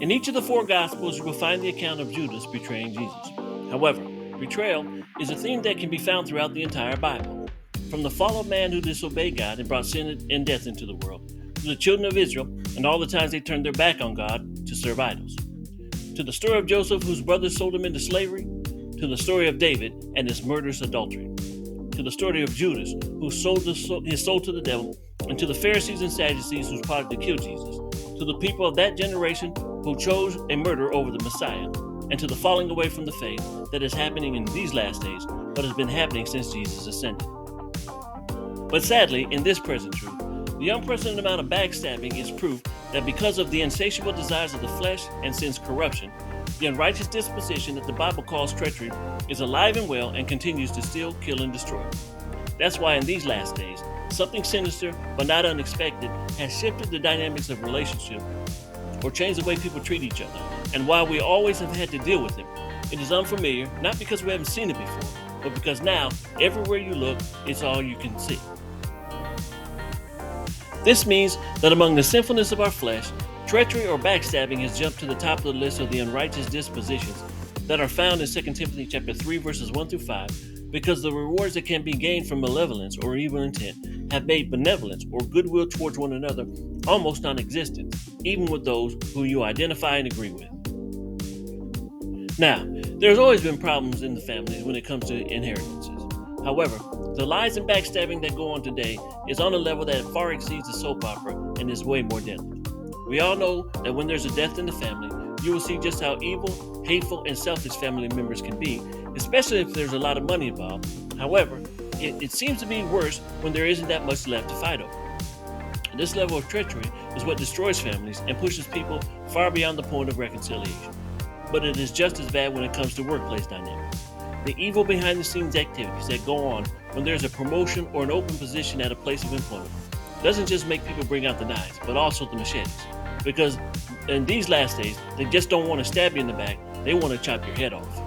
In each of the four Gospels, you will find the account of Judas betraying Jesus. However, betrayal is a theme that can be found throughout the entire Bible. From the fall of man who disobeyed God and brought sin and death into the world, to the children of Israel and all the times they turned their back on God to serve idols, to the story of Joseph whose brothers sold him into slavery, to the story of David and his murderous adultery, to the story of Judas who sold his soul to the devil, and to the Pharisees and Sadducees who plotted to kill Jesus, to the people of that generation who chose a murder over the Messiah, and to the falling away from the faith that is happening in these last days, but has been happening since Jesus ascended. But sadly, in this present truth, the unprecedented amount of backstabbing is proof that because of the insatiable desires of the flesh and sin's corruption, the unrighteous disposition that the Bible calls treachery is alive and well and continues to steal, kill, and destroy. That's why in these last days, something sinister but not unexpected has shifted the dynamics of relationship or changed the way people treat each other. And while we always have had to deal with it, it is unfamiliar, not because we haven't seen it before, but because now, everywhere you look, it's all you can see. This means that among the sinfulness of our flesh, treachery or backstabbing has jumped to the top of the list of the unrighteous dispositions that are found in 2 Timothy chapter 3 verses 1 through 5, because the rewards that can be gained from malevolence or evil intent have made benevolence or goodwill towards one another almost non-existent, even with those who you identify and agree with. Now, there's always been problems in the families when it comes to inheritances. However, the lies and backstabbing that go on today is on a level that far exceeds the soap opera and is way more deadly. We all know that when there's a death in the family, you will see just how evil, hateful, and selfish family members can be, especially if there's a lot of money involved. However, it seems to be worse when there isn't that much left to fight over. This level of treachery is what destroys families and pushes people far beyond the point of reconciliation. But it is just as bad when it comes to workplace dynamics. The evil behind-the-scenes activities that go on when there's a promotion or an open position at a place of employment doesn't just make people bring out the knives, but also the machetes. Because in these last days, they just don't want to stab you in the back, they want to chop your head off.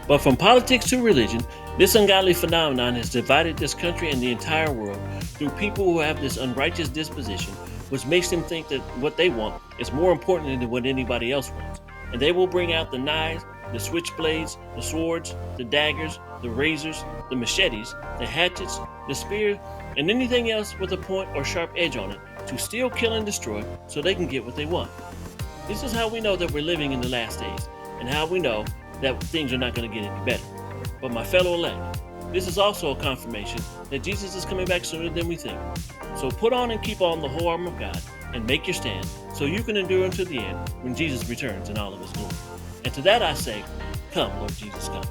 But from politics to religion, this ungodly phenomenon has divided this country and the entire world through people who have this unrighteous disposition, which makes them think that what they want is more important than what anybody else wants. And they will bring out the knives, the switchblades, the swords, the daggers, the razors, the machetes, the hatchets, the spears, and anything else with a point or sharp edge on it to steal, kill, and destroy so they can get what they want. This is how we know that we're living in the last days, and how we know that things are not going to get any better. But my fellow elect, this is also a confirmation that Jesus is coming back sooner than we think. So put on and keep on the whole armor of God and make your stand so you can endure unto the end when Jesus returns in all of his glory. And to that I say, come, Lord Jesus, come.